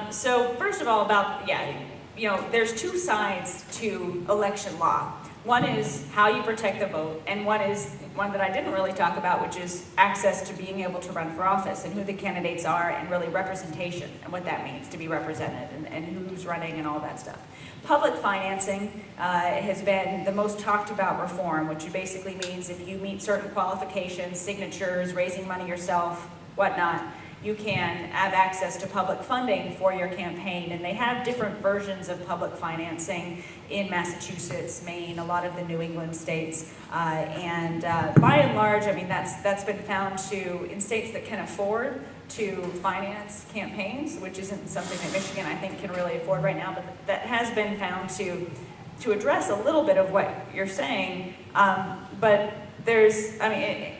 So first of all, there's two sides to election law. One is how you protect the vote, and one is one that I didn't really talk about, which is access to being able to run for office and who the candidates are, and really representation and what that means to be represented, and who's running and all that stuff. Public financing has been the most talked about reform, which basically means if you meet certain qualifications, signatures, raising money yourself, whatnot, you can have access to public funding for your campaign. And they have different versions of public financing in Massachusetts, Maine, a lot of the New England states. By and large, I mean, that's been found to, in states that can afford to finance campaigns, which isn't something that Michigan, I think, can really afford right now, but that has been found to address a little bit of what you're saying. But there's, I mean,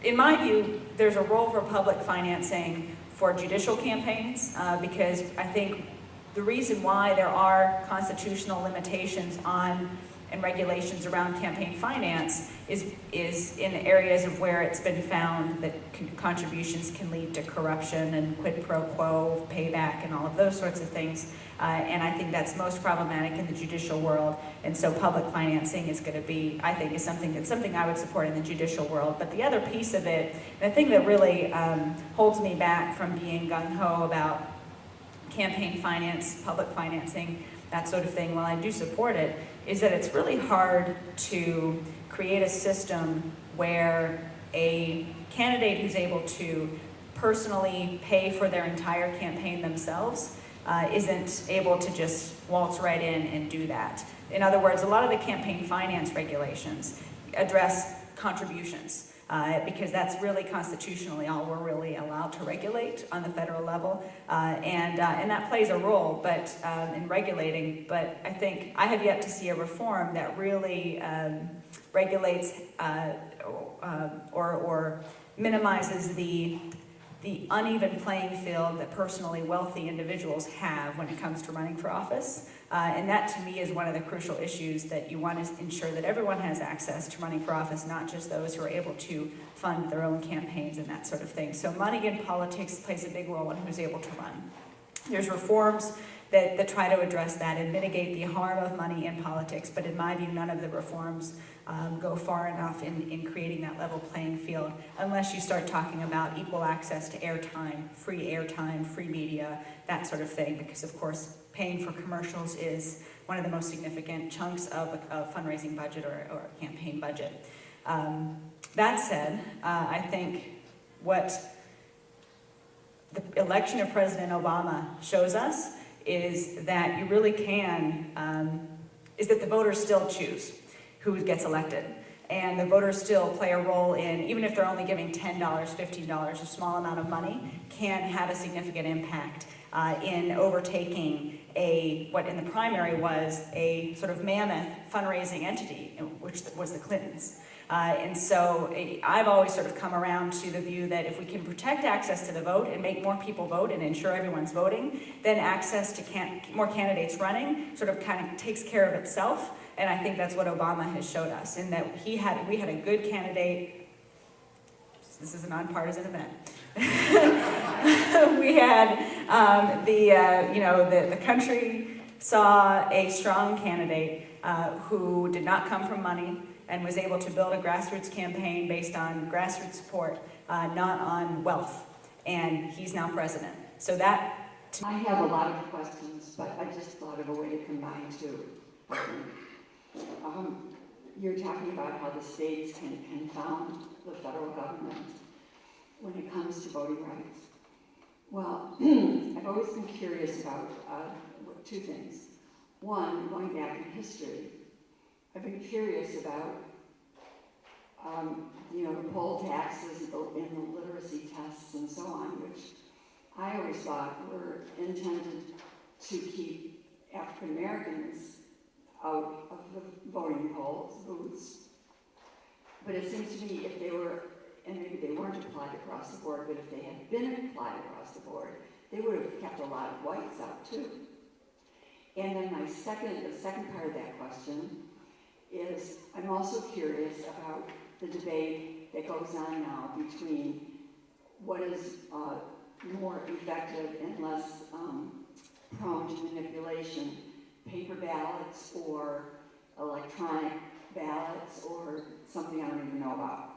in my view, there's a role for public financing for judicial campaigns, because I think the reason why there are constitutional limitations on and regulations around campaign finance is in areas of where it's been found that contributions can lead to corruption and quid pro quo, payback, and all of those sorts of things. And I think that's most problematic in the judicial world. And so public financing is going to be, I think, is something I would support in the judicial world. But the other piece of it, the thing that really holds me back from being gung-ho about campaign finance, public financing, that sort of thing, while I do support it, is that it's really hard to create a system where a candidate who's able to personally pay for their entire campaign themselves isn't able to just waltz right in and do that. In other words, a lot of the campaign finance regulations address contributions, because that's really constitutionally all we're really allowed to regulate on the federal level, and that plays a role, but in regulating. But I think I have yet to see a reform that really regulates or minimizes the uneven playing field that personally wealthy individuals have when it comes to running for office. And that, to me, is one of the crucial issues, that you want to ensure that everyone has access to running for office, not just those who are able to fund their own campaigns and that sort of thing. So money in politics plays a big role in who's able to run. There's reforms that try to address that and mitigate the harm of money in politics, but in my view, none of the reforms go far enough in creating that level playing field, unless you start talking about equal access to airtime, free media, that sort of thing, because of course paying for commercials is one of the most significant chunks of a fundraising budget or a campaign budget. That said, I think what the election of President Obama shows us is that you really can, is that the voters still choose who gets elected. And the voters still play a role in, even if they're only giving $10, $15, a small amount of money, can have a significant impact in overtaking what in the primary was a sort of mammoth fundraising entity, which was the Clintons. And so I've always sort of come around to the view that if we can protect access to the vote and make more people vote and ensure everyone's voting, then access to more candidates running sort of kind of takes care of itself. And I think that's what Obama has showed us, in that we had a good candidate. This is a nonpartisan event. We had the country saw a strong candidate who did not come from money and was able to build a grassroots campaign based on grassroots support, not on wealth. And he's now president. So that... I have a lot of questions, but I just thought of a way to combine two. You're talking about how the states can confound the federal government when it comes to voting rights. Well, I've always been curious about two things. One, going back in history, I've been curious about the poll taxes and the literacy tests and so on, which I always thought were intended to keep African Americans out of the voting booths. But it seems to me if they were, and maybe they weren't applied across the board, but if they had been applied across the board, they would have kept a lot of whites out too. And then the second part of that question is, I'm also curious about the debate that goes on now between what is more effective and less to manipulation, paper ballots or electronic ballots or something I don't even know about.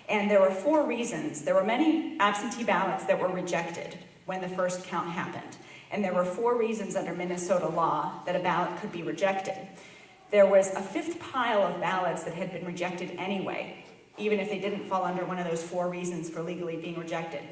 And there were 4 reasons. There were many absentee ballots that were rejected when the first count happened. And there were 4 reasons under Minnesota law that a ballot could be rejected. There was a 5th pile of ballots that had been rejected anyway, even if they didn't fall under one of those 4 reasons for legally being rejected.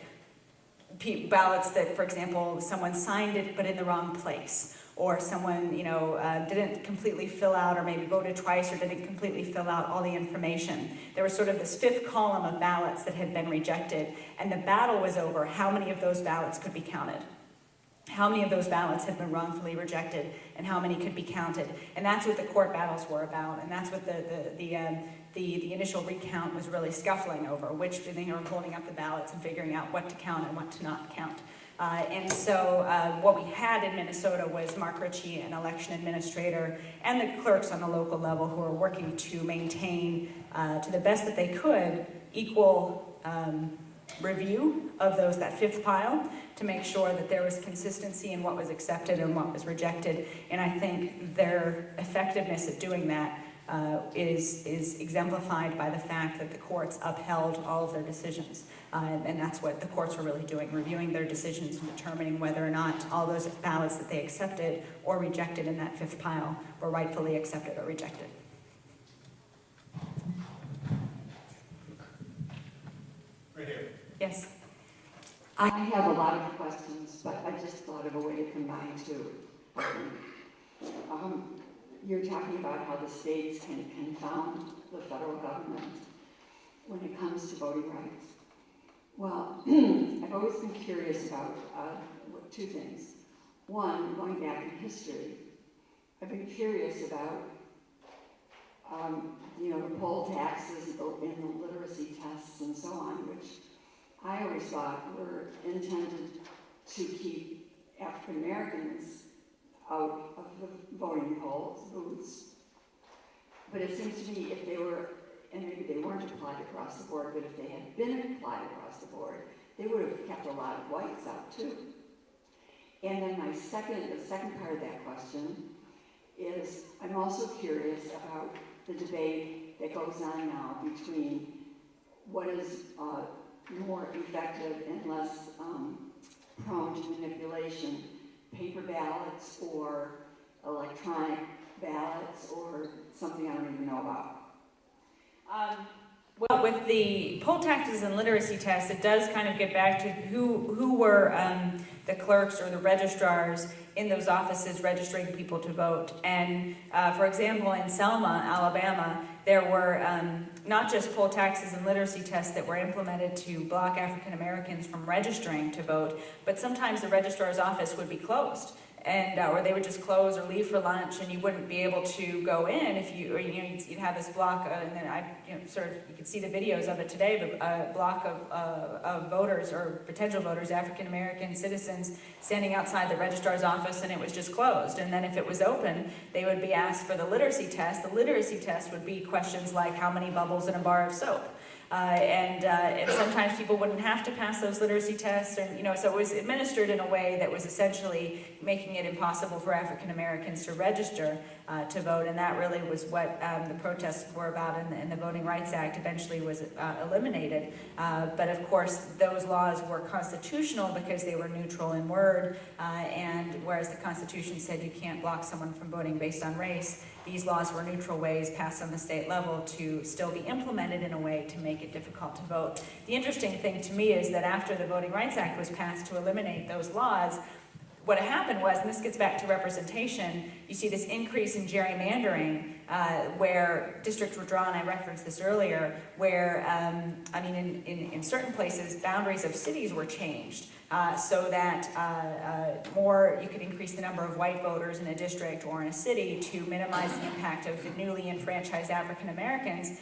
Ballots that, for example, someone signed it but in the wrong place, or someone, didn't completely fill out, or maybe voted twice, or didn't completely fill out all the information. There was sort of this 5th column of ballots that had been rejected, and the battle was over how many of those ballots could be counted. How many of those ballots had been wrongfully rejected, and how many could be counted. And that's what the court battles were about, and that's what the initial recount was really scuffling over, which they were holding up the ballots and figuring out what to count and what to not count. And so what we had in Minnesota was Mark Ritchie, an election administrator, and the clerks on the local level who were working to maintain, to the best that they could, equal review of that 5th pile to make sure that there was consistency in what was accepted and what was rejected. And I think their effectiveness at doing that is exemplified by the fact that the courts upheld all of their decisions. And that's what the courts were really doing, reviewing their decisions and determining whether or not all those ballots that they accepted or rejected in that 5th pile were rightfully accepted or rejected. Right here. Yes? I have a lot of questions, but I just thought of a way to combine 2. You're talking about how the states can confound the federal government when it comes to voting rights. Well, I've always been curious about 2 things. One, going back in history, I've been curious about the poll taxes and the literacy tests and so on, which I always thought were intended to keep African Americans out of the voting booths. But it seems to me if they were, and maybe they weren't applied across the board, but if they had been applied across the board, they would have kept a lot of whites out too. And then the second part of that question is, I'm also curious about the debate that goes on now between what is more effective and less prone to manipulation, paper ballots or electronic ballots or something I don't even know about. Well, with the poll taxes and literacy tests, it does kind of get back to who were the clerks or the registrars in those offices registering people to vote. And for example, in Selma, Alabama, there were not just poll taxes and literacy tests that were implemented to block African Americans from registering to vote, but sometimes the registrar's office would be closed. Or they would just close or leave for lunch, and you wouldn't be able to go in if you'd have this block, and then you could see the videos of it today, but a block of voters or potential voters, African American citizens, standing outside the registrar's office, and it was just closed. And then if it was open, they would be asked for the literacy test. The literacy test would be questions like how many bubbles in a bar of soap. And sometimes people wouldn't have to pass those literacy tests, and so it was administered in a way that was essentially making it impossible for African Americans to register to vote, and that really was what the protests were about, and the Voting Rights Act eventually was eliminated. But of course, those laws were constitutional because they were neutral in word, and whereas the Constitution said you can't block someone from voting based on race, these laws were neutral ways passed on the state level to still be implemented in a way to make it difficult to vote. The interesting thing to me is that after the Voting Rights Act was passed to eliminate those laws, what happened was, and this gets back to representation, you see this increase in gerrymandering where districts were drawn, I referenced this earlier, where, in certain places, boundaries of cities were changed so that you could increase the number of white voters in a district or in a city to minimize the impact of the newly enfranchised African Americans.